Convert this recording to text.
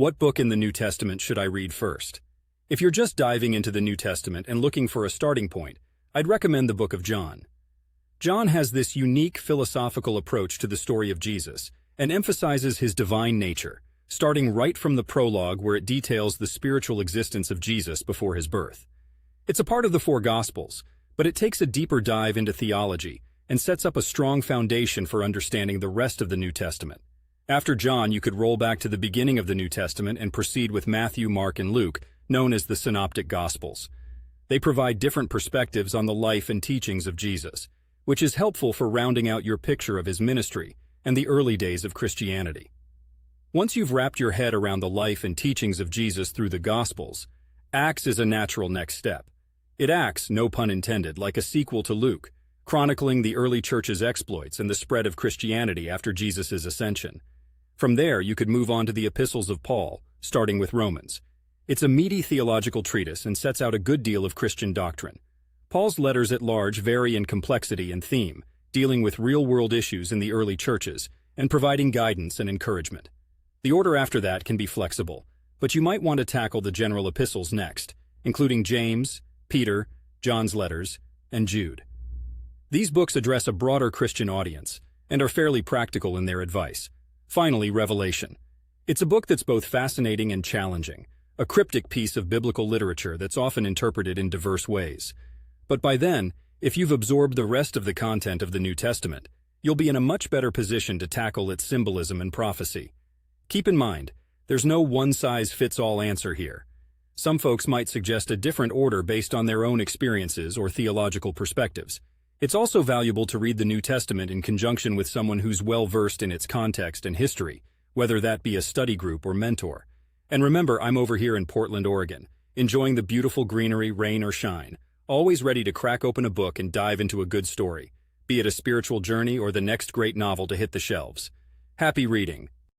What book in the New Testament should I read first? If you're just diving into the New Testament and looking for a starting point, I'd recommend the book of John. John has this unique philosophical approach to the story of Jesus and emphasizes his divine nature, starting right from the prologue where it details the spiritual existence of Jesus before his birth. It's a part of the four Gospels, but it takes a deeper dive into theology and sets up a strong foundation for understanding the rest of the New Testament. After John, you could roll back to the beginning of the New Testament and proceed with Matthew, Mark, and Luke, known as the Synoptic Gospels. They provide different perspectives on the life and teachings of Jesus, which is helpful for rounding out your picture of his ministry and the early days of Christianity. Once you've wrapped your head around the life and teachings of Jesus through the Gospels, Acts is a natural next step. It acts, no pun intended, like a sequel to Luke, chronicling the early church's exploits and the spread of Christianity after Jesus' ascension. From there, you could move on to the epistles of Paul, starting with Romans. It's a meaty theological treatise and sets out a good deal of Christian doctrine. Paul's letters at large vary in complexity and theme, dealing with real-world issues in the early churches and providing guidance and encouragement. The order after that can be flexible, but you might want to tackle the general epistles next, including James, Peter, John's letters, and Jude. These books address a broader Christian audience and are fairly practical in their advice. Finally, Revelation. It's a book that's both fascinating and challenging, a cryptic piece of biblical literature that's often interpreted in diverse ways. But by then, if you've absorbed the rest of the content of the New Testament, you'll be in a much better position to tackle its symbolism and prophecy. Keep in mind, there's no one-size-fits-all answer here. Some folks might suggest a different order based on their own experiences or theological perspectives. It's also valuable to read the New Testament in conjunction with someone who's well-versed in its context and history, whether that be a study group or mentor. And remember, I'm over here in Portland, Oregon, enjoying the beautiful greenery, rain or shine, always ready to crack open a book and dive into a good story, be it a spiritual journey or the next great novel to hit the shelves. Happy reading.